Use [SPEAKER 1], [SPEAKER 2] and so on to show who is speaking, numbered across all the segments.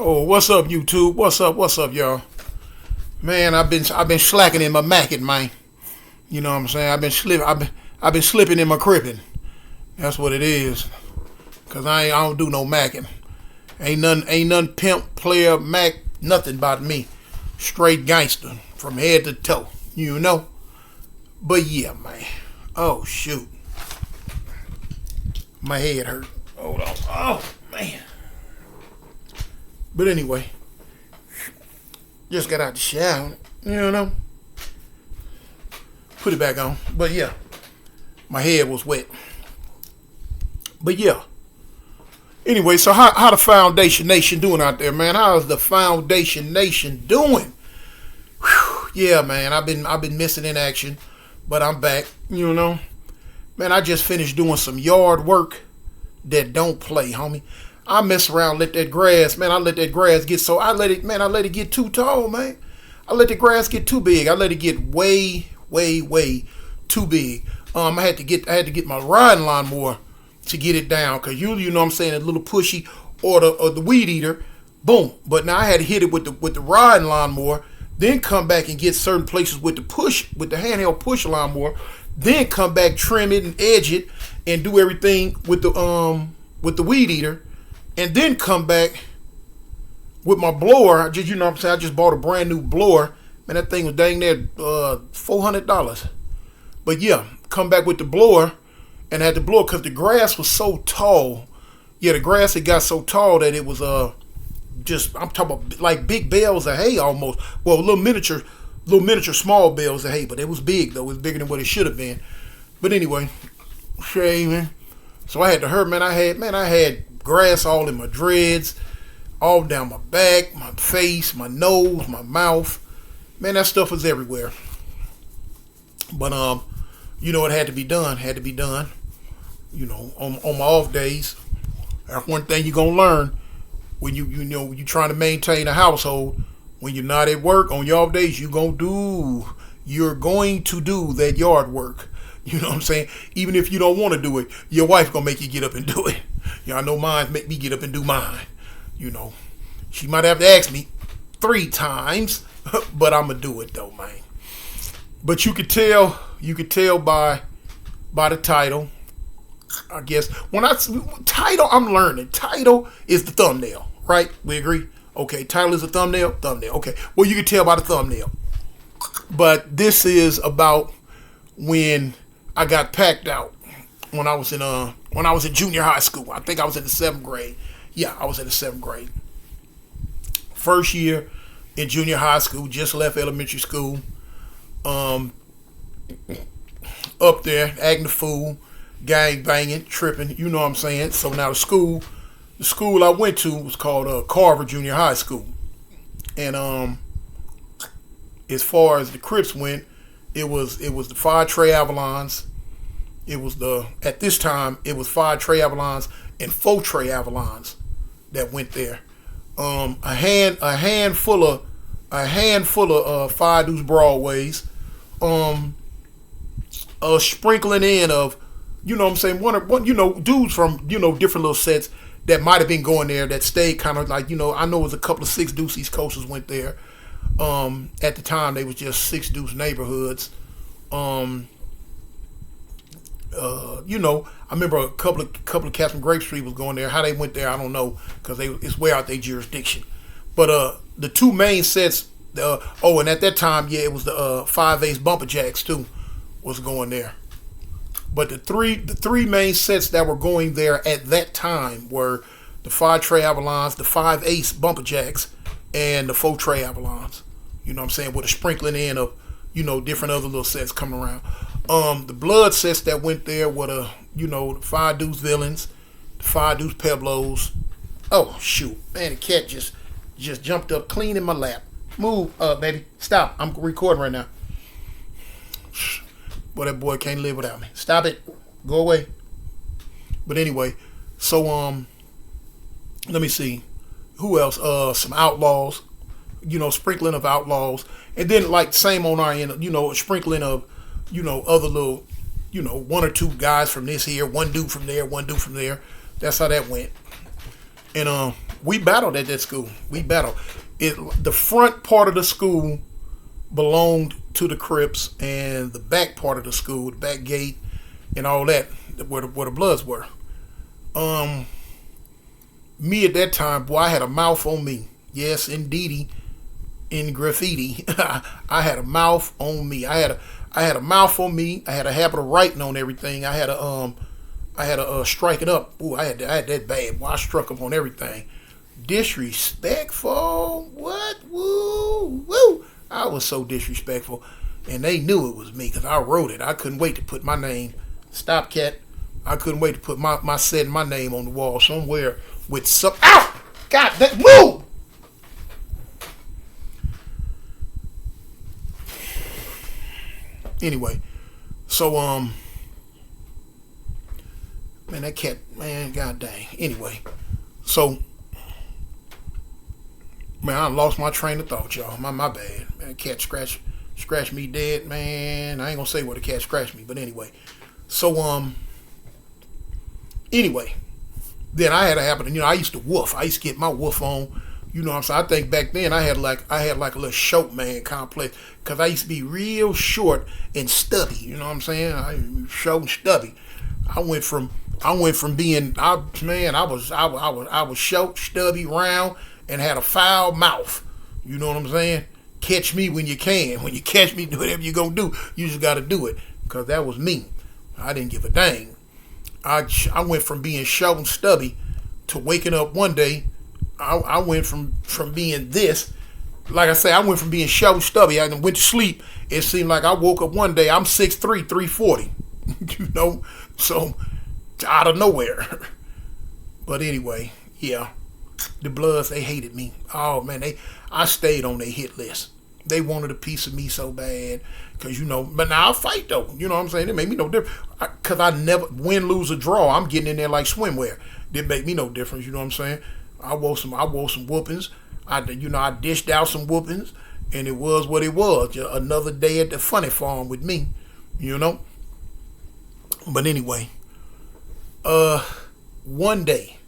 [SPEAKER 1] Oh, what's up, YouTube? What's up, y'all? Man, I've been slacking in my macking, man. You know what I'm saying? I've been slipping in my cripping. That's what it is. Cause I don't do no macking. Ain't none pimp, player, mac, nothing about me. Straight gangster from head to toe. You know? But yeah, man. Oh shoot. My head hurt. Hold on. Oh man. But anyway, just got out the shower, you know. Put it back on. But yeah, my head was wet. But yeah. Anyway, so how the Foundation Nation doing out there, man? How's the Foundation Nation doing? Whew, yeah, man, I've been missing in action, but I'm back, you know. Man, I just finished doing some yard work that don't play, homie. I mess around, let that grass, man. I let that grass get so I let it get too tall, man. I let the grass get too big. I let it get way too big. I had to get my riding lawnmower to get it down, cause you know what I'm saying, a little pushy or the weed eater, boom. But now I had to hit it with the riding lawnmower, then come back and get certain places with the handheld push lawnmower, then come back, trim it and edge it, and do everything with the weed eater. And then come back with my blower. You know what I'm saying? I just bought a brand new blower. Man, that thing was dang near $400. But yeah, come back with the blower and had the blower because the grass was so tall. Yeah, the grass had got so tall that it was just, I'm talking about like big bales of hay almost. Well, little miniature small bales of hay, but it was big though. It was bigger than what it should have been. But anyway, shaving. So I had to hurt, man. I had grass all in my dreads, all down my back, my face, my nose, my mouth. Man, that stuff was everywhere. But you know, it had to be done. You know, on my off days. That's one thing you're gonna learn when you trying to maintain a household. When you're not at work on your off days, you're going to do that yard work. You know what I'm saying? Even if you don't want to do it, your wife gonna make you get up and do it. You know, I know mine make me get up and do mine. You know, she might have to ask me 3 times, but I'm gonna do it though, man. But you could tell by the title. I guess title, I'm learning. Title is the thumbnail, right? We agree? Okay, title is a thumbnail. Okay, well you can tell by the thumbnail. But this is about when I got packed out when I was in junior high school. I think I was in the 7th grade. Yeah, I was in the 7th grade. First year in junior high school, just left elementary school. Up there, acting a fool, gang banging, tripping, you know what I'm saying? So now the school I went to was called Carver Junior High School. And as far as the Crips went, it was the 5 Trey Avalons. At this time it was 5 Trey Avalons and 4 Trey Avalons that went there. A handful of 5 Deuce Broadways. A sprinkling in of, you know what I'm saying, one you know, dudes from, you know, different little sets that might have been going there that stayed kind of like, you know, I know it was a couple of 6 Deuce East Coasters went there. At the time they was just 6 Deuce neighborhoods. You know, I remember a couple of cats from Grape Street was going there. How they went there, I don't know, because it's way out their jurisdiction. But the 2 main sets, and at that time, yeah, it was the 5 Ace Bumper Jacks too, was going there. But the three main sets that were going there at that time were the 5 Trey Avalons, the 5 Ace Bumper Jacks, and the 4 Trey Avalons. You know what I'm saying? With a sprinkling in of, you know, different other little sets coming around. The blood sets that went there were the 5 Deuce Villains, the 5 Deuce Peblos. Oh shoot, man, the cat just jumped up clean in my lap. Move, baby, stop. I'm recording right now. Boy, that boy can't live without me. Stop it. Go away. But anyway, so let me see. Who else? Some Outlaws. You know, sprinkling of Outlaws. And then like same on our end, you know, a sprinkling of, you know, other little, you know, 1 or 2 guys from this here, 1 dude from there, 1 dude from there. That's how that went. And We battled at that school. We battled. The front part of the school belonged to the Crips, and the back part of the school, the back gate, and all that, where the Bloods were. Me at that time, boy, I had a mouth on me. Yes, indeedy, in graffiti, I had a mouth on me. I had a mouth on me. I had a habit of writing on everything. I had a strike it up. Ooh, I had that bad. Boy, I struck up on everything. Disrespectful. What? Woo, woo. I was so disrespectful, and they knew it was me because I wrote it. I couldn't wait to put my name. Stop, cat. I couldn't wait to put my name on the wall somewhere with some. Ow! God, that move. Anyway, so man, that cat, man, god dang. Anyway, so man, I lost my train of thought, y'all. My bad. Man, cat scratched me dead, man. I ain't gonna say what the cat scratched me, but anyway. So anyway, then I had a habit. I used to woof. I used to get my woof on. You know what I'm saying? I think back then I had like a little short man complex because I used to be real short and stubby. You know what I'm saying? I short and stubby. I went from being I was short, stubby, round, and had a foul mouth. You know what I'm saying? Catch me when you can. When you catch me, do whatever you're gonna do. You just gotta do it because that was me. I didn't give a dang. I went from being short and stubby to waking up one day. I went from being this, like I say, I went from being short and stubby. I went to sleep. It seemed like I woke up one day. I'm 6'3", 340. You know, so out of nowhere. But anyway, yeah, the Bloods, they hated me. Oh man, I stayed on their hit list. They wanted a piece of me so bad. Because, but now I fight though. You know what I'm saying? It made me no difference. Because I never win, lose, or draw. I'm getting in there like swimwear. It made me no difference. You know what I'm saying? I wore some whoopings. I dished out some whoopings. And it was what it was. Just another day at the funny farm with me. But anyway. One day.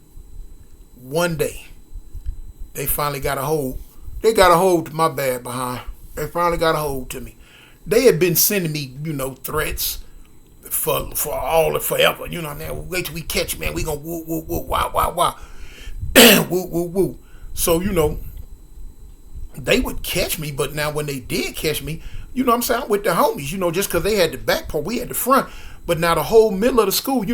[SPEAKER 1] They finally got a hold. They got a hold to my bad behind. They finally got a hold to me. They had been sending me, threats for forever. Man, wait till we catch you, man. We gonna woo, woo, woo, wow, wow, wow. Woo, woo, woo. So, they would catch me, but now when they did catch me, I'm saying, I'm with the homies, just because they had the back part, we had the front. But now the whole middle of the school,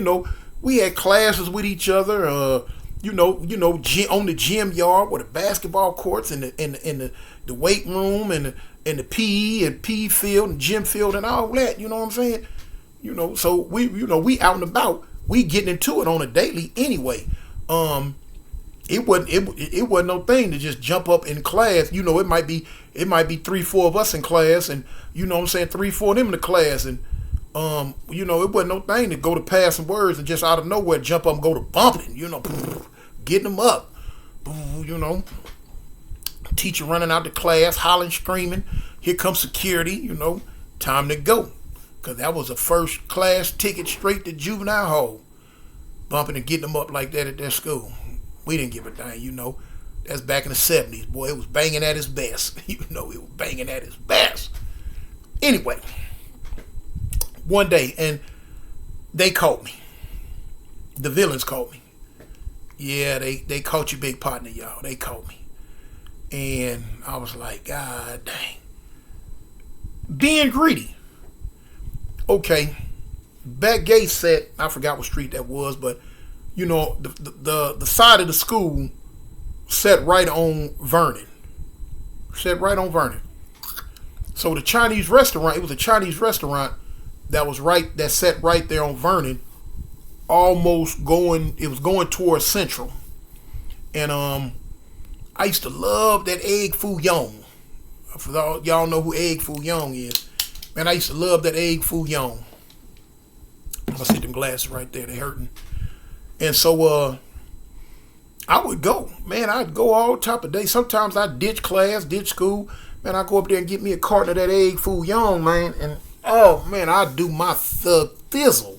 [SPEAKER 1] we had classes with each other, on the gym yard with the basketball courts and the weight room and the PE and PE field and gym field and all that, you know what I'm saying? So we out and about, we getting into it on a daily anyway. It wasn't no thing to just jump up in class. It might be 3-4 of us in class, and 3-4 of them in the class, and it wasn't no thing to go to passing words and just out of nowhere jump up and go to bumping, getting them up, teacher running out the class, hollering, screaming. Here comes security, time to go. Because that was a first class ticket straight to juvenile hall. Bumping and getting them up like that at their school. We didn't give a dang, That's back in the 70s, boy. It was banging at its best. It was banging at its best. Anyway, one day, and they caught me. The villains caught me. Yeah, they caught your big partner, y'all. They caught me. And I was like, God dang. Being greedy. Okay. Back gate set, I forgot what street that was, but the side of the school set right on Vernon. So the Chinese restaurant, it was a Chinese restaurant that set right there on Vernon, it was going towards Central. And I used to love that egg foo young. For y'all know who egg foo young is. Man, I used to love that egg foo young. I see them glasses right there, they hurting. And so I would go. Man, I'd go all top of day. Sometimes I'd ditch class, ditch school. Man, I'd go up there and get me a carton of that egg foo young, man. And oh man, I'd do my thizzle.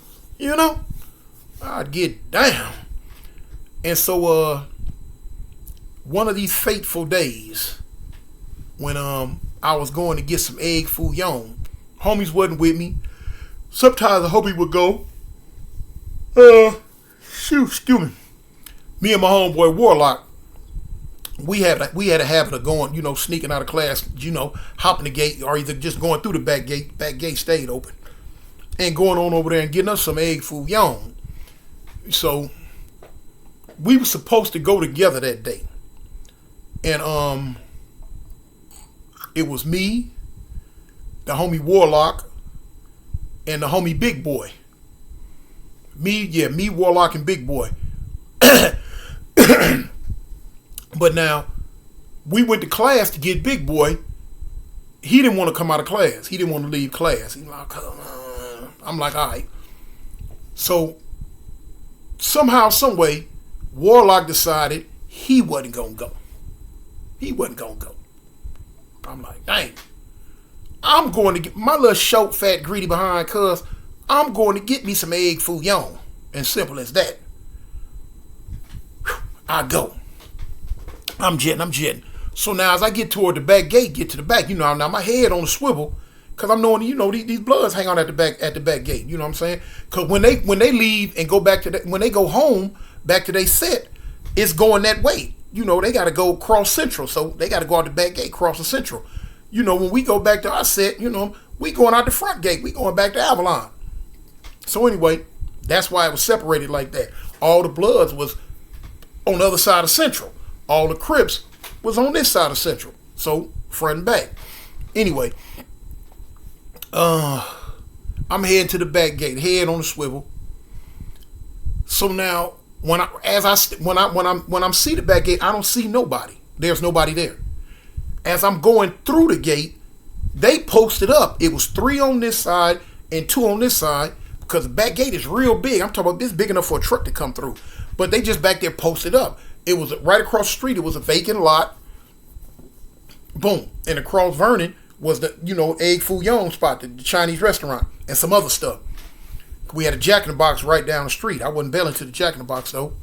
[SPEAKER 1] I'd get down. And so one of these fateful days when I was going to get some egg fouillon, homies wasn't with me. Sometimes the homie would go. Excuse me. Me and my homeboy Warlock, we had a habit of going, sneaking out of class, hopping the gate, or either just going through the back gate. Back gate stayed open, and going on over there and getting us some egg fouillon. So we were supposed to go together that day, and it was me, the homie Warlock, and the homie Big Boy. Me, Warlock, and Big Boy. But now, we went to class to get Big Boy. He didn't want to come out of class. He didn't want to leave class. He was like, I'm like, all right. So, somehow, some way, Warlock decided he wasn't going to go. He wasn't going to go. I'm like, dang. I'm going to get my little short, fat, greedy behind cuz I'm going to get me some egg fouillon. And simple as that. I go. I'm jetting. So now as I get toward the back gate, get to the back, now my head on the swivel, cause I'm knowing, these bloods hang on at the back gate. You know what I'm saying? Cause when they leave and go back to when they go home back to their set, it's going that way. They got to go cross Central, so they got to go out the back gate, cross the Central. When we go back to our set, we going out the front gate. We going back to Avalon. So anyway, that's why it was separated like that. All the bloods was on the other side of Central. All the crips was on this side of Central. So, front and back. Anyway, I'm heading to the back gate, head on the swivel. So now, when I'm see the back gate, I don't see nobody. There's nobody there. As I'm going through the gate, they posted up. It was 3 on this side and 2 on this side, because the back gate is real big. I'm talking about this big enough for a truck to come through. But they just back there posted up. It was right across the street. It was a vacant lot. Boom. And across Vernon was the, egg fouillon spot, the Chinese restaurant, and some other stuff. We had a Jack in the Box right down the street. I wasn't bailing to the Jack in the Box, though.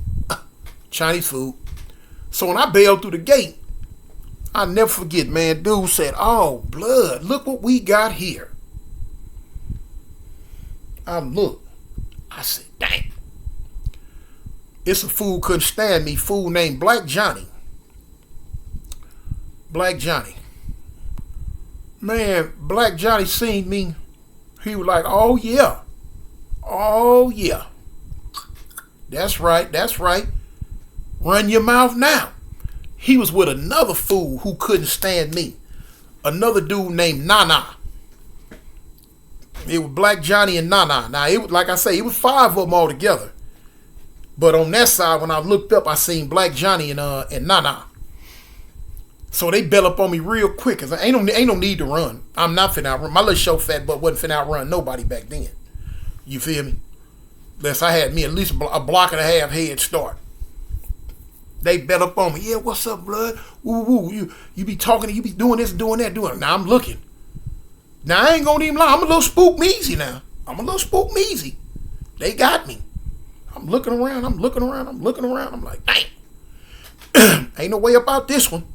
[SPEAKER 1] Chinese food. So when I bailed through the gate, I'll never forget, man, dude said, "Oh, blood, look what we got here." I looked. I said, dang. It's a fool couldn't stand me, fool named Black Johnny. Black Johnny. Man, Black Johnny seen me. He was like, "Oh yeah. Oh yeah. That's right. Run your mouth now." He was with another fool who couldn't stand me. Another dude named Nana. It was Black Johnny and Nana. Now, it was, like I say, it was 5 of them all together. But on that side, when I looked up, I seen Black Johnny and Nana. So they bail up on me real quick, cause ain't no need to run. I'm not finna outrun. My little show fat butt wasn't finna outrun nobody back then. You feel me? Unless I had me at least a block and a half head start. They bail up on me. "Yeah, what's up, blood? Woo. You be talking, you be doing this, doing that, doing it." Now I'm looking. Now I ain't gonna even lie. I'm a little spook measy now. They got me. I'm looking around. I'm like, dang. Ain't no way about this one.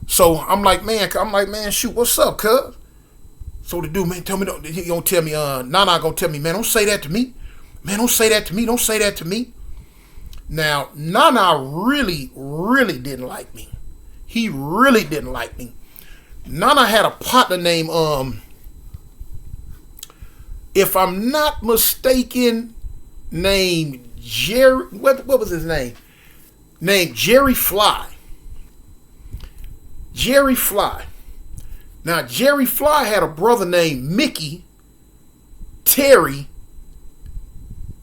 [SPEAKER 1] So I'm like, man, shoot, what's up, cuz? So the dude, man, he gonna tell me, Nana gonna tell me, "Man, don't say that to me. Man, don't say that to me. Now, Nana really, really didn't like me. He really didn't like me. Nana had a partner named, if I'm not mistaken, named Jerry, what was his name? Named Jerry Fly. Jerry Fly. Now, Jerry Fly had a brother named Mickey, Terry,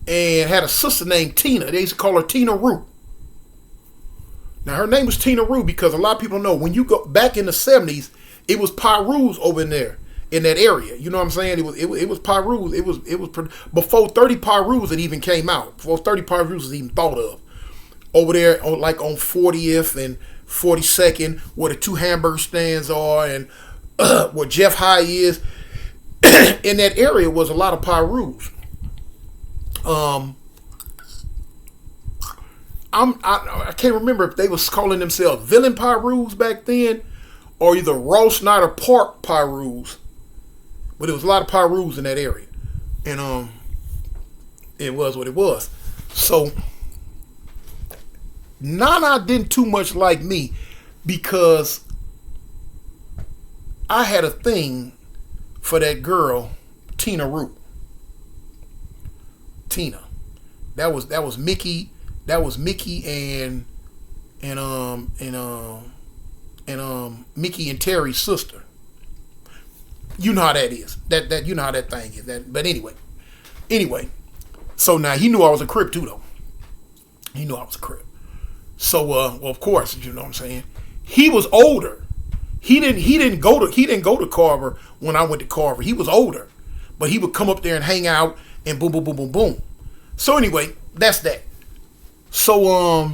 [SPEAKER 1] and had a sister named Tina. They used to call her Tina Rue. Now, her name was Tina Rue because a lot of people know when you go back in the 70s, it was Pyrus over in there, in that area. You know what I'm saying? It was Pyrus. It was before 30 Pyrus had even came out. Before 30 Pyrus was even thought of. Over there, on 40th and 42nd, where the 2 hamburger stands are, and where Jeff High is, in that area was a lot of Pyrus. I can't remember if they was calling themselves Villain Pyrus back then, or either Ross Snyder Park Pyrus. But there was a lot of Pyrus in that area, and it was what it was. So Nana didn't too much like me because I had a thing for that girl, Tina Root. Tina. That was Mickey. That was Mickey and Mickey and Terry's sister. You know how that is. That you know how that thing is. But anyway. So now he knew I was a Crip too, though. He knew I was a Crip. So well, of course, you know what I'm saying. He was older. He didn't go to Carver when I went to Carver. He was older, but he would come up there and hang out and boom, boom, boom, boom, boom. So anyway, that's that. So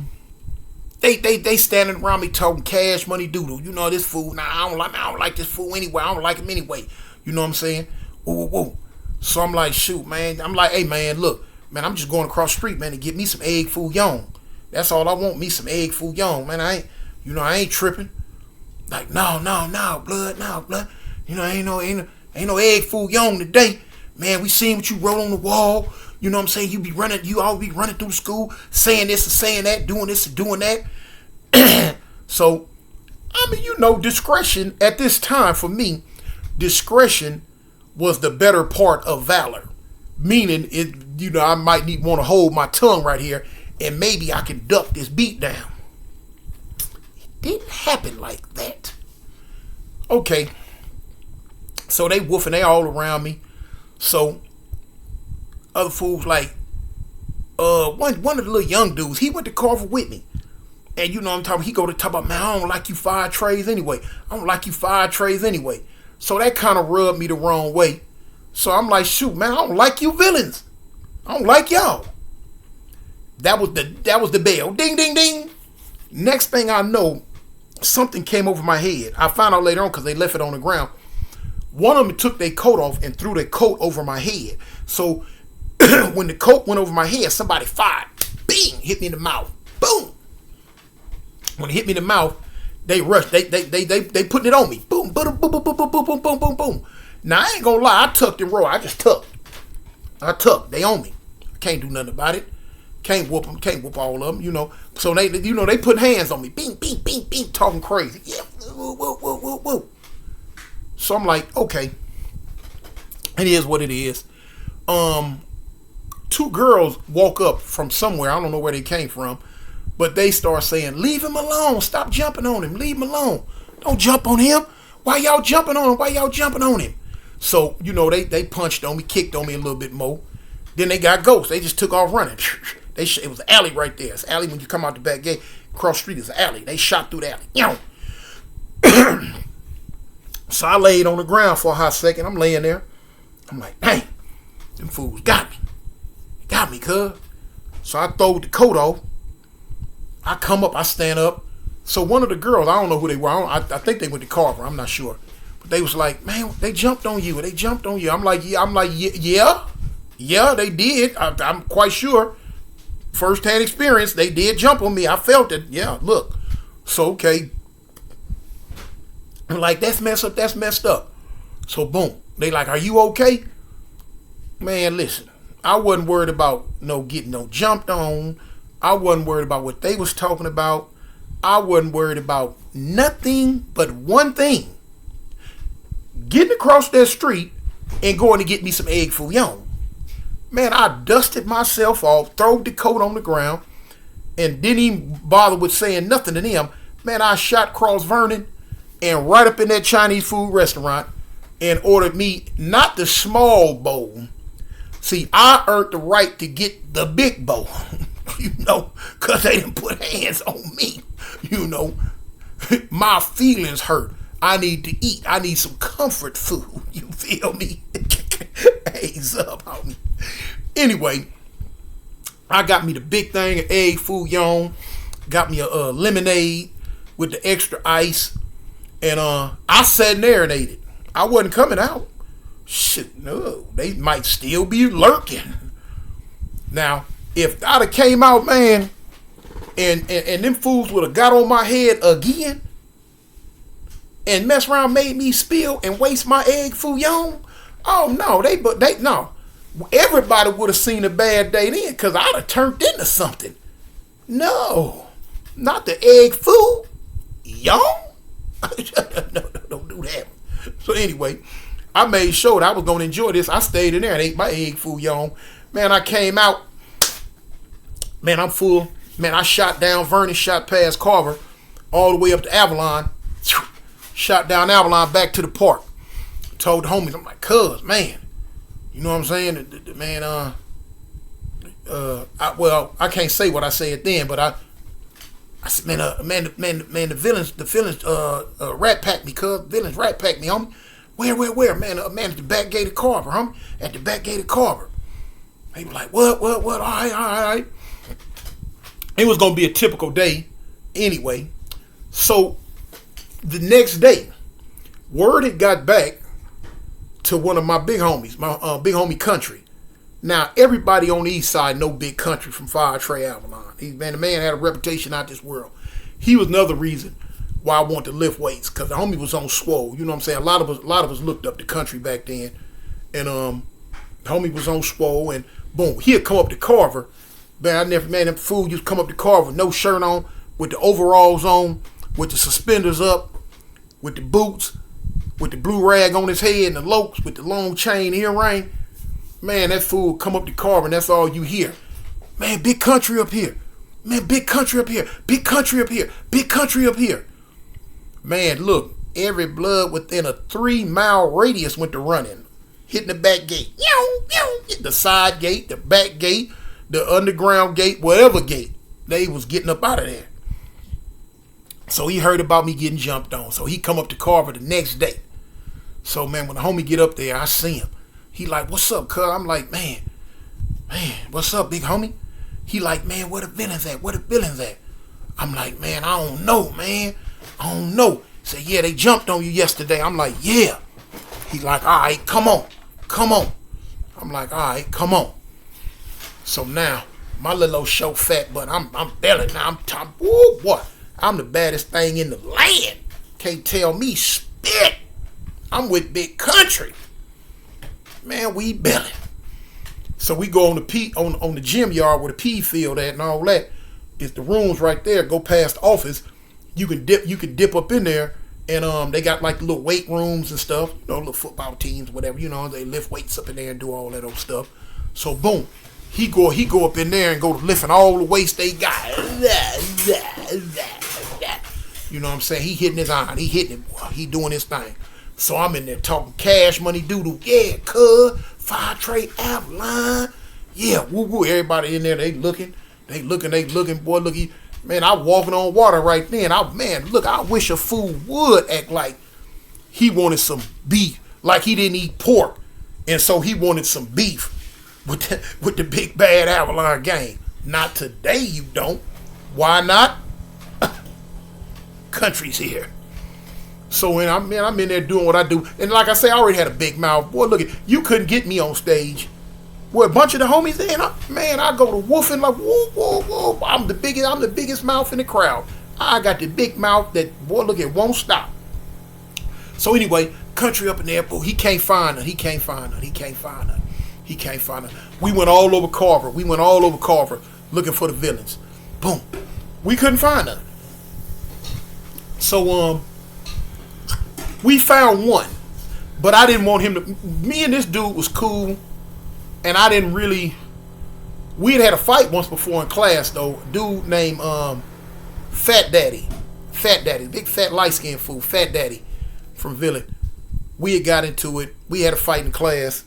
[SPEAKER 1] they standing around me talking Cash Money Doodle. You know this fool. Nah, I don't like this fool anyway. I don't like him anyway. You know what I'm saying? Woo. So I'm like, shoot, man. I'm like, hey, man, look, man, I'm just going across the street, man, to get me some egg foo young. That's all I want, me some egg foo young, man. I ain't tripping. Like, no, blood. You know, ain't no egg foo young today. Man, we seen what you wrote on the wall. You know what I'm saying? You all be running through the school, saying this and saying that, doing this and doing that. So, I mean, you know, discretion at this time for me, discretion was the better part of valor. Meaning, I might want to hold my tongue right here and maybe I can duck this beat down. It didn't happen like that. Okay. So they woofing, they all around me. So other fools like one of the little young dudes, he went to Carver with me. And you know what I'm talking about, he go to talk about, man, I don't like you fire trays anyway. So that kind of rubbed me the wrong way. So I'm like, shoot, man, I don't like you villains. I don't like y'all. That was the bell. Ding, ding, ding. Next thing I know, something came over my head. I found out later on because they left it on the ground. One of them took their coat off and threw their coat over my head. So when the coat went over my head, somebody fired. Bing! Hit me in the mouth. Boom! When it hit me in the mouth, they rushed. They putting it on me. Boom! Boom! Boom! Boom! Boom! Boom! Boom! Boom! Boom! Boom! Now I ain't gonna lie. I tucked and roll. I just tucked. They on me. I can't do nothing about it. Can't whoop them. Can't whoop all of them. You know. So they put hands on me. Bing! Bing! Bing! Bing! Talking crazy. Yeah. Woo! Woo! Woo! Woo! Woo! So I'm like, okay. It is what it is. Two girls walk up from somewhere. I don't know where they came from. But they start saying, leave him alone. Stop jumping on him. Leave him alone. Don't jump on him. Why y'all jumping on him? So, you know, they punched on me, kicked on me a little bit more. Then they got ghosts. They just took off running. It was an alley right there. It's an alley when you come out the back gate. Cross street is an alley. They shot through the alley. So I laid on the ground for a hot second. I'm laying there. I'm like, dang, them fools got me. Got me, cuz. So I throw the coat off. I come up, I stand up. So one of the girls, I don't know who they were. I think they went to Carver. I'm not sure. But they was like, man, they jumped on you. I'm like, yeah, they did. I'm quite sure. First-hand experience, they did jump on me. I felt it. Yeah, look. So, okay. I'm like, that's messed up. So, boom. They like, are you okay? Man, listen. I wasn't worried about getting jumped on. I wasn't worried about what they was talking about. I wasn't worried about nothing but one thing. Getting across that street and going to get me some egg fouillon. Man, I dusted myself off, threw the coat on the ground, and didn't even bother with saying nothing to them. Man, I shot across Vernon and right up in that Chinese food restaurant and ordered me not the small bowl. See, I earned the right to get the big bowl. You know, because they didn't put hands on me. You know, my feelings hurt. I need to eat. I need some comfort food. You feel me? Hands up, homie. Anyway, I got me the big thing of egg fouillon. Got me a lemonade with the extra ice. And I sat there and ate it. I wasn't coming out. Shit, no. They might still be lurking. Now, if I'd have came out, man, and them fools would have got on my head again and mess around, made me spill and waste my egg fouillon. Oh no, they no. Everybody would have seen a bad day then, because I'd have turned into something. No, not the egg foo young. No, don't do that. So anyway, I made sure that I was gonna enjoy this. I stayed in there and ate my egg fouillon. Man, I came out. Man, I'm full. Man, I shot down Vernon, shot past Carver, all the way up to Avalon. Shot down Avalon back to the park. Told the homies, I'm like, cuz, man, you know what I'm saying? Man, I can't say what I said then, but I said, man, the villains, rat packed me, cuz. Villains rat packed me, homie. Where, man? Man, at the back gate of Carver, homie. At the back gate of Carver. They were like, what? All right. It was gonna be a typical day, anyway. So the next day, word had got back to one of my big homies, my big homie Country. Now, everybody on the east side know Big Country from Foshay, Avalon. The man had a reputation out this world. He was another reason why I wanted to lift weights, because the homie was on swole. You know what I'm saying? A lot of us looked up to Country back then. And the homie was on swole, and boom, he'd come up to Carver. Man, that fool used to come up to Carver, no shirt on, with the overalls on, with the suspenders up, with the boots, with the blue rag on his head and the lokes, with the long chain earring. Man, that fool would come up to Carver and that's all you hear. Man, Big Country up here. Man, Big Country up here. Big Country up here. Big Country up here. Man, look, every blood within a 3-mile radius went to running. Hitting the back gate. The side gate, the back gate, the underground gate, whatever gate. They was getting up out of there. So he heard about me getting jumped on. So he come up to Carver the next day. So, man, when the homie get up there, I see him. He like, what's up, cuz? I'm like, man, what's up, big homie? He like, man, where the villains at? I'm like, man, I don't know, man. I don't know. He said, yeah, they jumped on you yesterday. I'm like, yeah. He like, all right, come on. I'm like, all right, come on. So now, my little old show fat, but I'm belly now. Woo, boy, I'm the baddest thing in the land. Can't tell me spit. I'm with Big Country. Man, we belly. So we go on the gym yard where the pea field at and all that. It's the rooms right there. Go past the office. You can dip up in there, and they got like the little weight rooms and stuff. You know, little football teams, whatever. You know, they lift weights up in there and do all that old stuff. So boom, he go up in there and go to lifting all the weights they got. You know what I'm saying? He hitting his iron. He hitting it, boy. He doing his thing. So I'm in there talking cash money doodle. Yeah, cuz, Fire Trade Avalon. Yeah, woo. Everybody in there, they looking, boy, look, man, I walking on water right then. I wish a fool would act like he wanted some beef, like he didn't eat pork, and so he wanted some beef with the big bad Avalon gang. Not today, you don't. Why not? Country's here. So when I'm in there doing what I do, and like I say, I already had a big mouth. Boy, look, you couldn't get me on stage. With a bunch of the homies there, and I go to woofing like whoop. I'm the biggest mouth in the crowd. I got the big mouth that, boy, look, it won't stop. So anyway, Country up in there, boy, he can't find her. We went all over Carver looking for the villains. Boom. We couldn't find her. So we found one, but I didn't want him to. Me and this dude was cool, and I didn't really. We had a fight once before in class though. Dude named Fat Daddy, big fat light skinned fool, Fat Daddy from Village. We had got into it. We had a fight in class,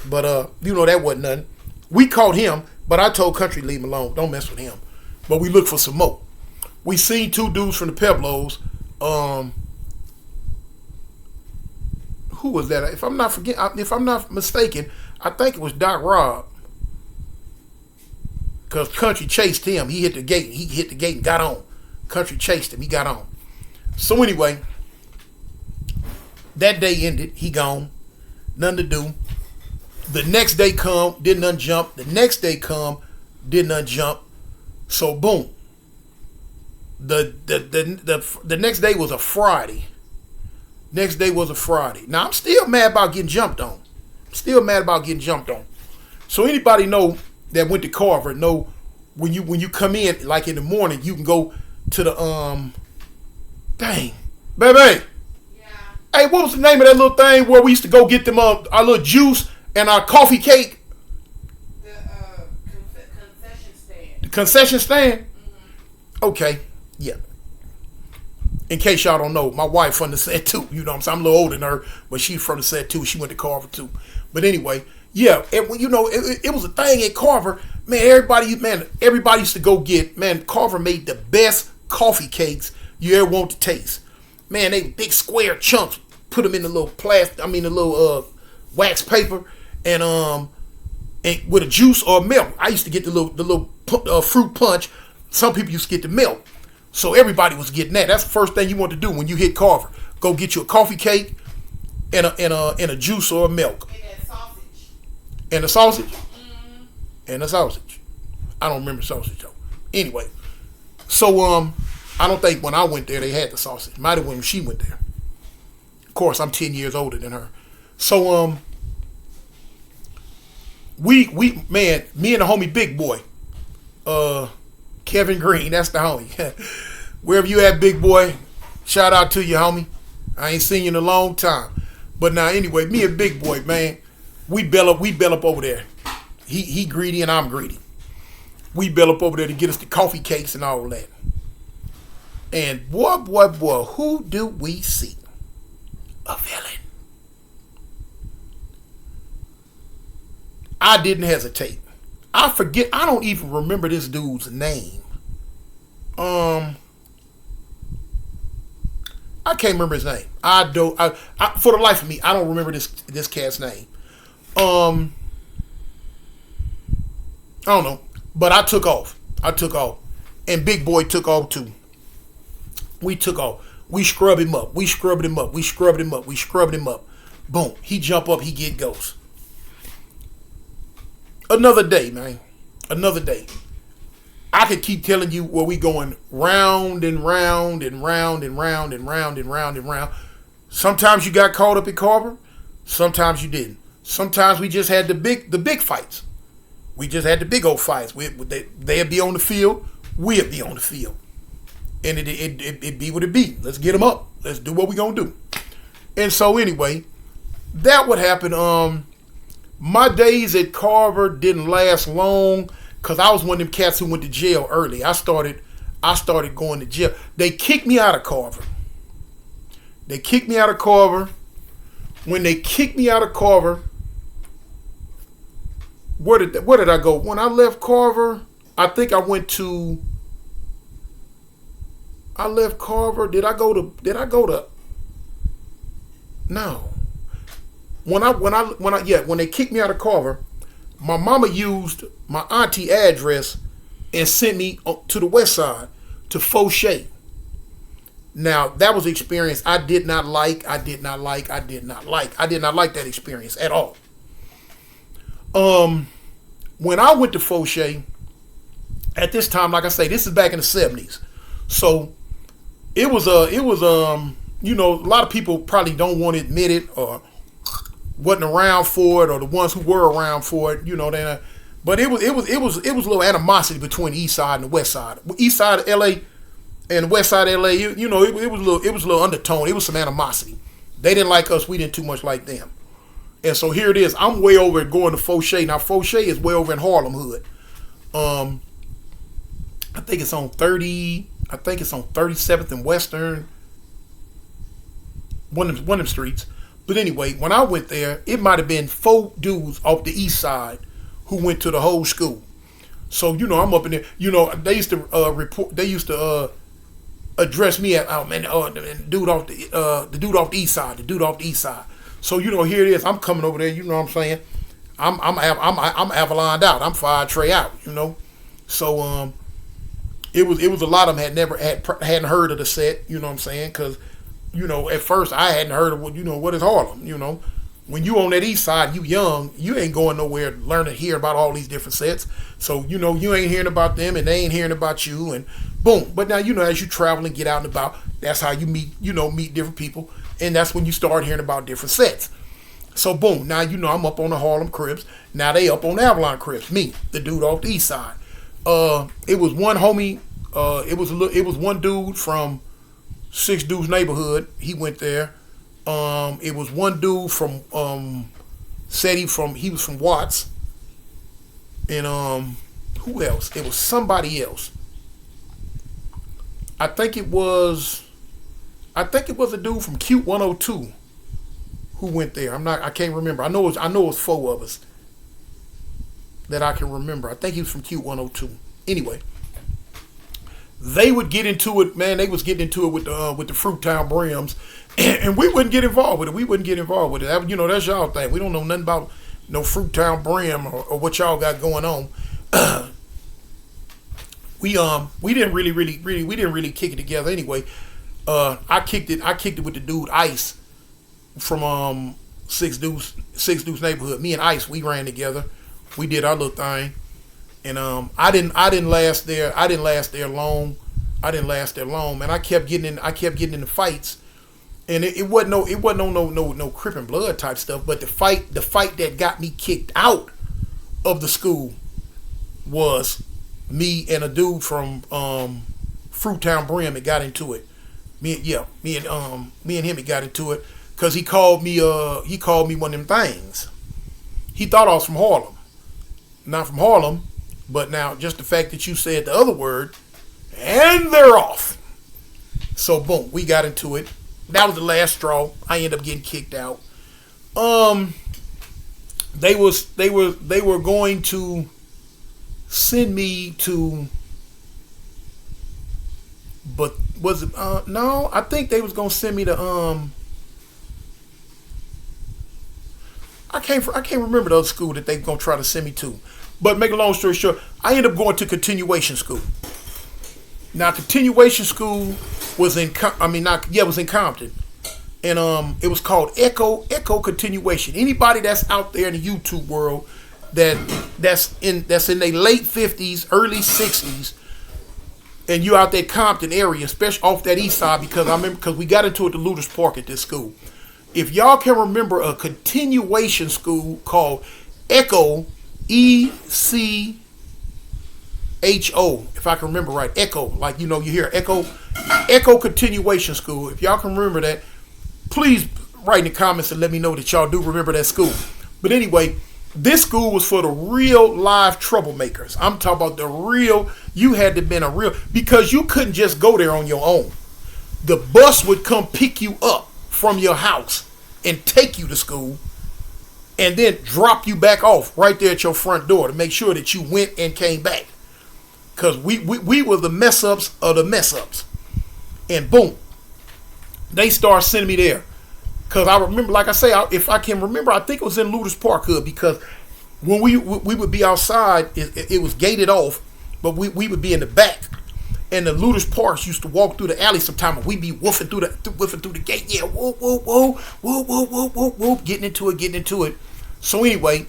[SPEAKER 1] but that wasn't nothing. We caught him, but I told Country leave him alone. Don't mess with him. But we looked for some more. We seen two dudes from the Pueblos. Who was that? If I'm not mistaken, I think it was Doc Rob. Cause Country chased him. He hit the gate and got on. Country chased him. He got on. So anyway, that day ended. He gone. Nothing to do. The next day come, didn't unjump. The next day come, didn't unjump. So boom. The next day was a Friday. Next day was a Friday. Now I'm still mad about getting jumped on. Still mad about getting jumped on. So anybody know that went to Carver know when you come in like in the morning, you can go to the dang baby. Yeah. Hey, what was the name of that little thing where we used to go get them our little juice and our coffee cake?
[SPEAKER 2] The concession stand.
[SPEAKER 1] The concession stand. Mm-hmm. Okay. Yeah. In case y'all don't know, my wife from the set too. You know what I'm saying? I'm a little older than her, but she's from the set too. She went to Carver too. But anyway, yeah, it was a thing at Carver. Man, everybody used to go get, man, Carver made the best coffee cakes you ever want to taste. Man, they big square chunks, put them in the little the little wax paper and with a juice or milk. I used to get the little fruit punch. Some people used to get the milk. So everybody was getting that. That's the first thing you want to do when you hit Carver. Go get you a coffee cake and a juice or a milk.
[SPEAKER 2] And that sausage.
[SPEAKER 1] And the sausage? Mm-hmm. And the sausage. I don't remember sausage though. Anyway. So I don't think when I went there they had the sausage. Might have when she went there. Of course, I'm 10 years older than her. So me and the homie Big Boy, Kevin Green, that's the homie. Wherever you at, Big Boy, shout out to you, homie. I ain't seen you in a long time. But now, anyway, me and Big Boy, man, we bell up over there. He greedy and I'm greedy. We bell up over there to get us the coffee cakes and all that. And boy, who do we see? A villain. I didn't hesitate. I don't even remember this dude's name. I can't remember his name. For the life of me, I don't remember this cat's name. I don't know. But I took off. And Big Boy took off too. We took off. We scrubbed him up. Boom. He jump up, he get ghost. Another day, man. Another day. I could keep telling you where we going round and round and round and round and round and round and round. Sometimes you got caught up in Carver. Sometimes you didn't. Sometimes we just had the big fights. We just had the big old fights. They'd be on the field. We'd be on the field. And it'd be what it be. Let's get them up. Let's do what we gonna do. And so anyway, that would happen. My days at Carver didn't last long. Cause I was one of them cats who went to jail early. I started going to jail. They kicked me out of Carver. When they kicked me out of Carver, where did I go? When I left Carver, I think I went to. I left Carver. Did I go to? No. When they kicked me out of Carver, my mama used my auntie address and sent me to the west side to Foshay. Now, that was an experience I did not like. I did not like that experience at all. When I went to Foshay, at this time, like I say, this is back in the 70s. So it was a lot of people probably don't want to admit it or wasn't around for it, or the ones who were around for it, but it was a little animosity between the east side and the west side. East side of LA and the west side of LA, it was a little undertone. It was some animosity. They didn't like us, we didn't too much like them. And so here it is. I'm way over going to Foshay. Now Foshay is way over in Harlem hood. I think it's on 37th and Western. One of them streets. But anyway, when I went there, it might have been 4 dudes off the east side who went to the whole school. So, I'm up in there. They used to address me as, oh man, the dude off the east side. So, here it is. I'm coming over there, you know what I'm saying? I'm Avalon out. I'm Fire Trey out, So, it was a lot of them hadn't heard of the set, you know what I'm saying? Because, at first I hadn't heard of what is Harlem, when you on that east side, you young, you ain't going nowhere learning hear about all these different sets. So, you know, you ain't hearing about them and they ain't hearing about you and boom. But now, you know, as you travel and get out and about, that's how you meet different people. And that's when you start hearing about different sets. So boom, now you know I'm up on the Harlem Crips. Now they up on the Avalon Crips. Me, the dude off the east side. It was one homie. It was one dude from Six Dudes neighborhood. He went there. It was one dude from said he was from Watts. And who else? It was somebody else. I think it was a dude from Cute 102 who went there. I can't remember. I know it was 4 of us that I can remember. I think he was from Cute 102. Anyway, they would get into it, man. They was getting into it with the Fruittown Brims, and we wouldn't get involved with it. That, you know, that's y'all thing. We don't know nothing about no Fruittown Brim or what y'all got going on. We didn't really kick it together anyway. I kicked it with the dude Ice from Six Dudes neighborhood. Me and Ice, we ran together. We did our little thing, and I didn't last there long. Man, I kept getting in the fights, and it wasn't no Crip and Blood type stuff. But the fight that got me kicked out of the school was me and a dude from Fruittown Brim that got into it. Me and him it got into it because he called me one of them things. He thought I was from Harlem. Not from Harlem, but now just the fact that you said the other word, and they're off. So boom, we got into it. That was the last straw. I ended up getting kicked out. They were going to send me to, but was it no, I think they was gonna send me to I can't remember the other school that they were gonna try to send me to. But make a long story short, I ended up going to continuation school. Now continuation school was in Compton. And it was called Echo Continuation. Anybody that's out there in the YouTube world that's in their late 50s, early 60s, and you out there Compton area, especially off that east side, because we got into it at Luders Park at this school. If y'all can remember a continuation school called Echo, ECHO, if I can remember right, Echo, like you hear Echo Continuation School. If y'all can remember that, please write in the comments and let me know that y'all do remember that school. But anyway, this school was for the real live troublemakers. I'm talking about the real, you had to been a real, because you couldn't just go there on your own. The bus would come pick you up from your house and take you to school and then drop you back off right there at your front door to make sure that you went and came back. Because we were the mess ups of the mess ups. And boom, they started sending me there. Because I remember, like I say, if I can remember, I think it was in Luders Park Hood, because when we would be outside, it was gated off, but we would be in the back. And the Luders Parks used to walk through the alley sometime, and we'd be woofing through the gate. Yeah, whoa, whoa, whoa, whoa, whoa, whoa, whoa, whoa, getting into it. So anyway,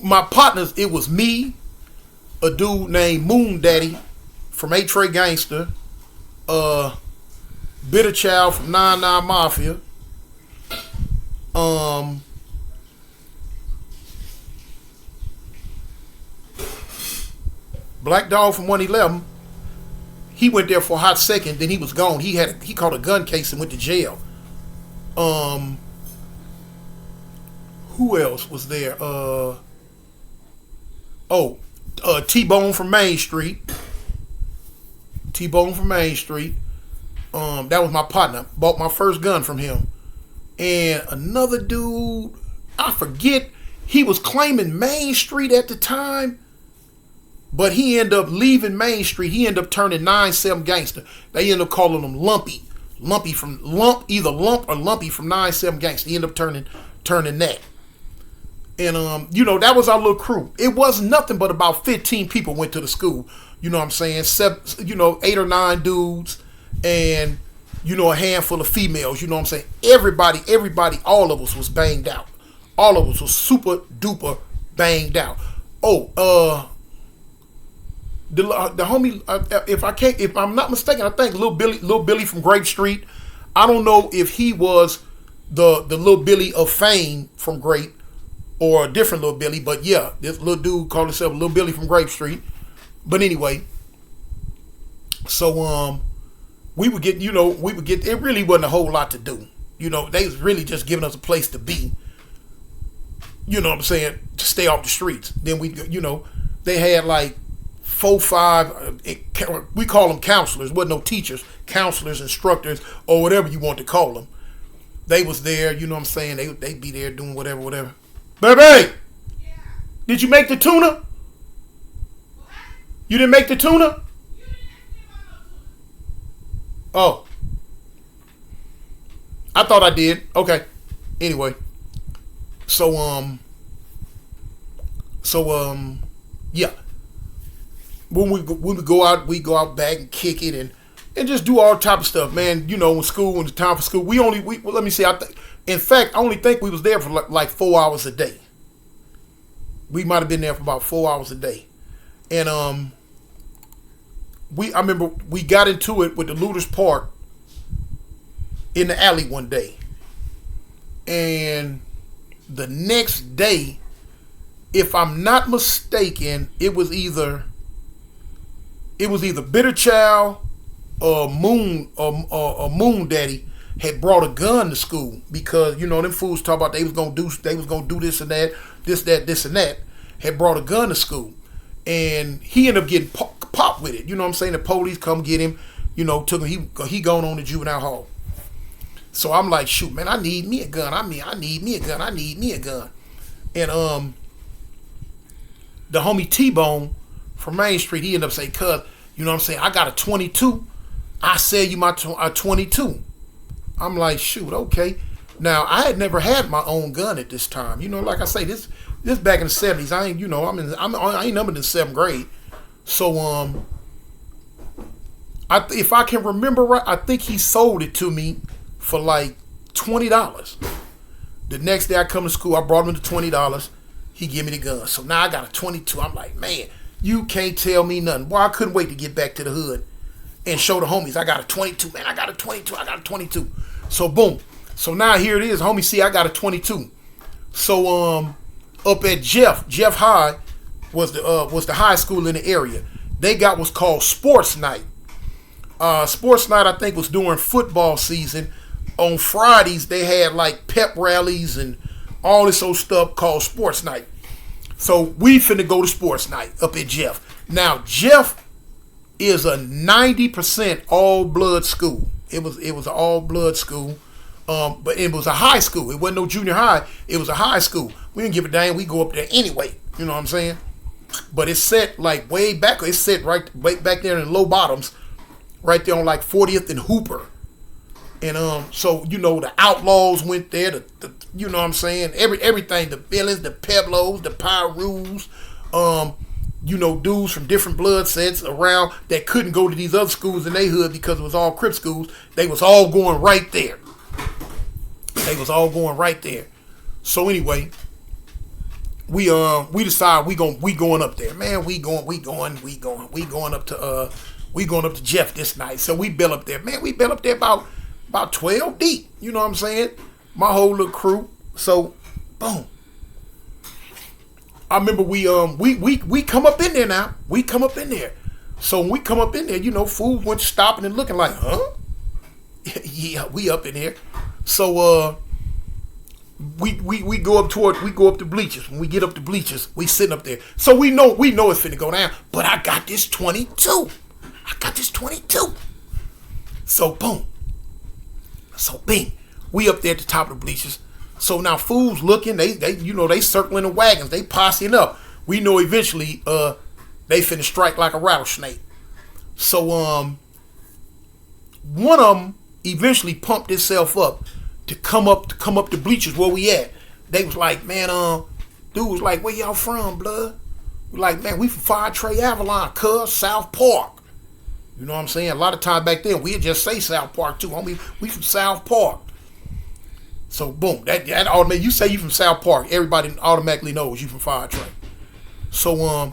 [SPEAKER 1] my partners, it was me, a dude named Moon Daddy from A-Tray Gangster, Bitter Child from 99 Mafia, Black Dog from 111. He went there for a hot second, then he was gone. He caught a gun case and went to jail. Who else was there? T-Bone from Main Street. That was my partner. Bought my first gun from him. And another dude, I forget, he was claiming Main Street at the time, but he ended up leaving Main Street. He ended up turning 9-7 Gangster. They ended up calling him Lumpy. Either Lump or Lumpy from 9-7 Gangster. He ended up turning that. And that was our little crew. It wasn't nothing but about 15 people went to the school. You know what I'm saying? 8 or 9 dudes, and a handful of females. You know what I'm saying? Everybody, all of us was banged out. All of us was super duper banged out. Oh, the homie, if I'm not mistaken, I think Lil Billy from Grape Street. I don't know if he was the Lil Billy of fame from Grape or a different Lil Billy, but yeah, this little dude called himself Lil Billy from Grape Street. But anyway, so we would get, it really wasn't a whole lot to do. They was really just giving us a place to be. You know what I'm saying? To stay off the streets. Then they had like 4, 5, we call them counselors. Wasn't no teachers, counselors, instructors, or whatever you want to call them. They was there, you know what I'm saying? They'd be there doing whatever. Baby! Yeah. Did you make the tuna? What? You didn't make the tuna? You didn't ask me about no tuna. Oh. I thought I did. Okay. Anyway. So, yeah. When we go out back and kick it and just do all type of stuff, man. When it's time for school, let me see. In fact, I only think we was there for like 4 hours a day. We might have been there for about 4 hours a day, and I remember we got into it with the Looters Park in the alley one day, and the next day, if I'm not mistaken, it was either Bitter Child or Moon Daddy had brought a gun to school because them fools talk about they was gonna do this and that, this and that. Had brought a gun to school, and he ended up getting popped with it. You know what I'm saying? The police come get him. Took him. He going on to juvenile hall. So I'm like, shoot, man, I need me a gun. I need me a gun. And the homie T-Bone from Main Street, he ended up saying, cuz, you know what I'm saying, I got a 22. I sell you my 22. I'm like, shoot, okay. Now, I had never had my own gun at this time. Like I say, this back in the 70s. I ain't numbered in 7th grade. So, if I can remember right, I think he sold it to me for like $20. The next day I come to school, I brought him the $20. He give me the gun. So now I got a 22. I'm like, man, you can't tell me nothing. Boy, I couldn't wait to get back to the hood and show the homies I got a 22. Man, I got a 22. So boom. So now here it is, homie. See, I got a 22. So up at Jeff High was the high school in the area. They got what's called sports night. Sports night, I think, was during football season. On Fridays, they had like pep rallies and all this old stuff called sports night. So we finna go to sports night up at Jeff. Now Jeff is a 90% all blood school. It was an all blood school, but it was a high school. It wasn't no junior high. It was a high school. We didn't give a damn. We go up there anyway. You know what I'm saying? But it's set like way back. It's set right back there in Low Bottoms, right there on like 40th and Hooper. And so the Outlaws went there. The you know what I'm saying, everything, the villains, the Peblos, the Pyrus, dudes from different blood sets around that couldn't go to these other schools in their hood because it was all Crip schools. They was all going right there. So anyway, we decide we going up there, man. We going up to Jeff this night. So we built up there, man. We built up there about 12 deep. You know what I'm saying? My whole little crew. So, boom. I remember we come up in there now. We come up in there. So when we come up in there, fools went stopping and looking like, huh? Yeah, we up in here. So we go up the bleachers. When we get up the bleachers, we sitting up there. So we know it's finna go down. But I got this 22. So boom. So bing. We up there at the top of the bleachers. So now fools looking, they circling the wagons, they posseing up. We know eventually they finna strike like a rattlesnake. So one of them eventually pumped itself up to come up the bleachers where we at. They was like, man, dude was like, where y'all from, blood? We like, man, we from Fire Trey Avalon, cuz, South Park. You know what I'm saying? A lot of time back then, we'd just say South Park too. Homie, we from South Park. So boom, that automatic. You say you from South Park, everybody automatically knows you from Fire Train. So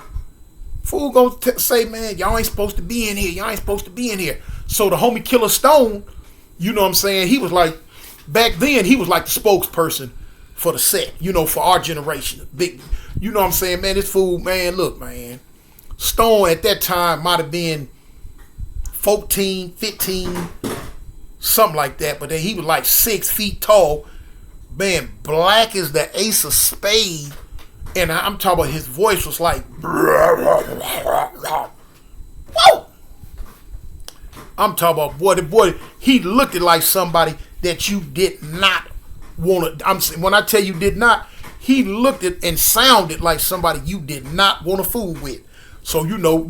[SPEAKER 1] fool go say, man, y'all ain't supposed to be in here. Y'all ain't supposed to be in here. So the homie Killer Stone, you know what I'm saying? He was like, back then he was like the spokesperson for the set. You know, for our generation, big. You know what I'm saying, man? This fool, man. Look, man. Stone at that time might have been 14, 15, something like that. But then he was like 6 feet tall. Man, black as the ace of spades. And I'm talking about his voice was like, whoa! I'm talking about, boy, he looked like somebody that you did not want to, when I tell you did not, he looked at and sounded like somebody you did not want to fool with. So, you know,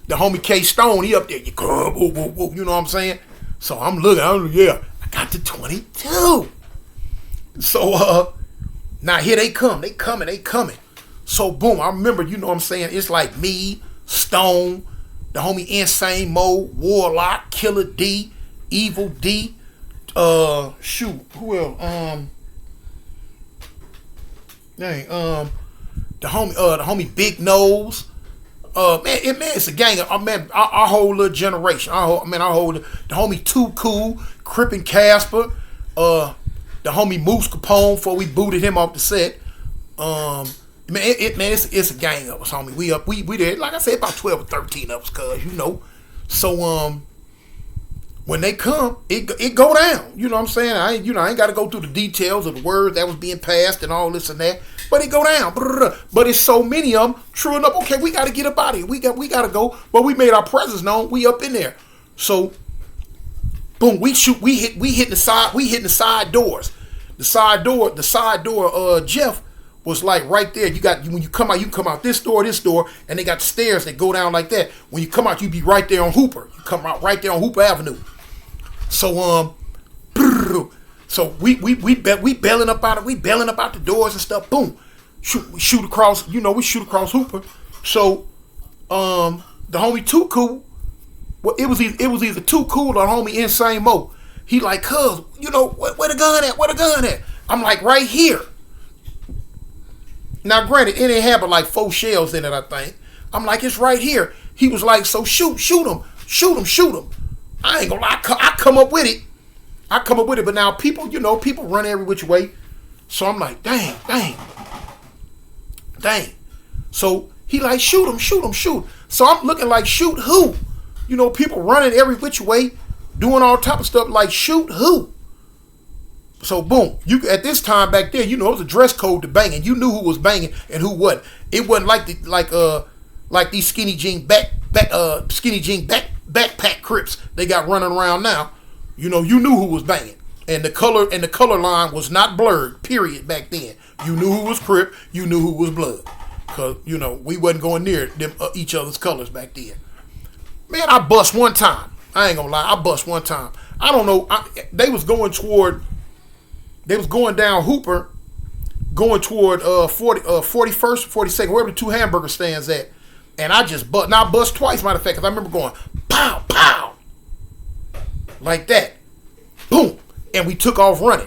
[SPEAKER 1] the homie K Stone, he up there, you know what I'm saying? So I'm looking, yeah, I got the 22. So, now here they come. They coming. So boom, I remember, you know what I'm saying? It's like me, Stone, the homie Insane Mo, Warlock, Killer D, Evil D, shoot, who else? The homie Big Nose. It's a gang of, our whole little generation. The homie Too Cool, Crip and Casper, the homie Moose Capone before we booted him off the set. It's a gang of us, homie. We did, like I said, about 12 or 13 of us, cuz, you know. So, when they come, it go down. You know what I'm saying? I ain't got to go through the details of the words that was being passed and all this and that. But it go down. But it's so many of them. True enough, okay, we got to get up out of here. We got to go. But we made our presence known. We up in there. So, boom, we hitting the side doors. The side door, Jeff, was like right there. When you come out, you come out this door, and they got the stairs that go down like that. When you come out, you be right there on Hooper. You come out right there on Hooper Avenue. So we bailing up out the doors and stuff. Boom, we shoot across Hooper. So the homie Too Cool, well, it was either Too Cool or the homie Insane Mo. He like, cuz, you know, where the gun at? I'm like, right here. Now, granted, it ain't had but like 4 shells in it, I think. I'm like, it's right here. He was like, so shoot him. I ain't gonna lie, I come up with it. But now people run every which way. So I'm like, dang. So he like, shoot him. So I'm looking like, shoot who? You know, people running every which way, doing all type of stuff like, shoot who? So boom, at this time back there, you know, it was a dress code to banging. You knew who was banging and who wasn't. It wasn't like these skinny jean backpack crips they got running around now. You know, you knew who was banging, and the color line was not blurred. Period. Back then, you knew who was Crip, you knew who was Blood, cause you know we wasn't going near them each other's colors back then. Man, I bust one time. I ain't gonna lie, I bust one time. I don't know. They was going down Hooper, going toward 41st, 42nd, wherever the 2 hamburger stands at. And I just bust twice, matter of fact, because I remember going, pow, pow, like that. Boom. And we took off running.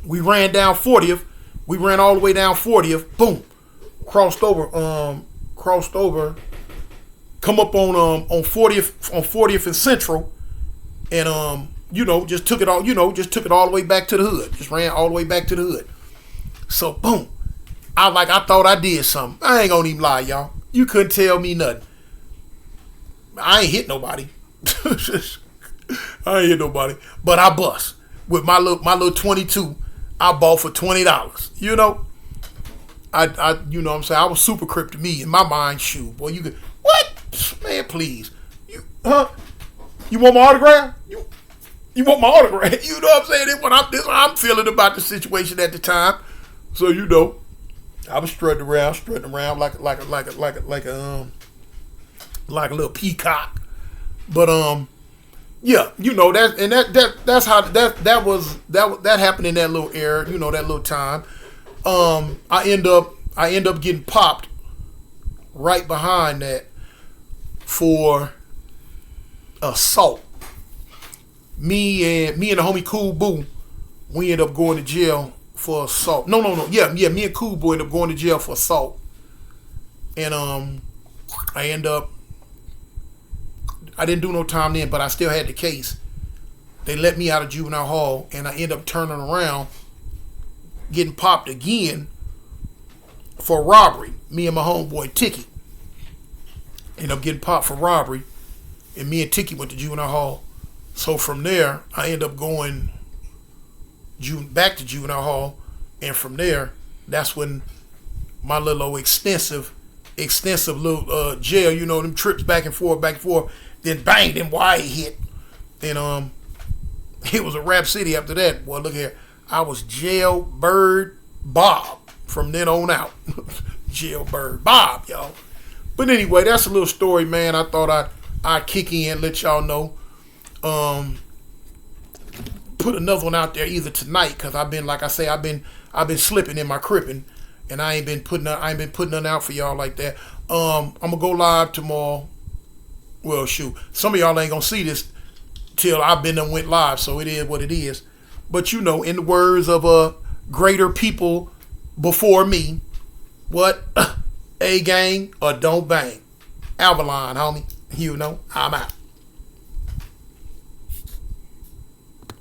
[SPEAKER 1] We ran down 40th. We ran all the way down 40th. Boom. Crossed over, come up on 40th and Central. And, you know, just took it all the way back to the hood. Just ran all the way back to the hood. So, boom. I thought I did something. I ain't gonna even lie, y'all. You couldn't tell me nothing. I ain't hit nobody. But I bust. With my little 22, I bought for $20. You know? I you know what I'm saying? I was super crip to me. In my mind, shoot. Boy, you could, what? Man, please. You want my autograph? You want my autograph? You know what I'm saying? This what I'm feeling about the situation at the time. So you know, I was strutting around like a little peacock. But yeah, you know that's how that happened in that little era. You know, that little time. I end up getting popped right behind that for assault. Me and the homie Cool Boo, we end up going to jail for assault. No. Yeah. Me and Cool Boo end up going to jail for assault. And I didn't do no time then, but I still had the case. They let me out of juvenile hall, and I end up turning around, getting popped again for robbery. Me and my homeboy Tiki end up getting popped for robbery, and me and Tiki went to juvenile hall. So from there, I end up going back to juvenile hall, and from there, that's when my little extensive little jail, you know, them trips back and forth, then bang, then wire hit, and it was a rap city after that. Well, look here, I was Jailbird Bob from then on out. Jailbird Bob, y'all. But anyway, that's a little story, man. I thought I'd kick in, let y'all know. Put another one out there either tonight, because I've been, like I say, I've been slipping in my cripping, and I ain't been putting nothing out for y'all like that. I'm gonna go live tomorrow. Well, shoot, some of y'all ain't gonna see this till I've been and went live, so it is what it is. But you know, in the words of greater people before me, what? A gang or don't bang. Avalon, homie. You know, I'm out.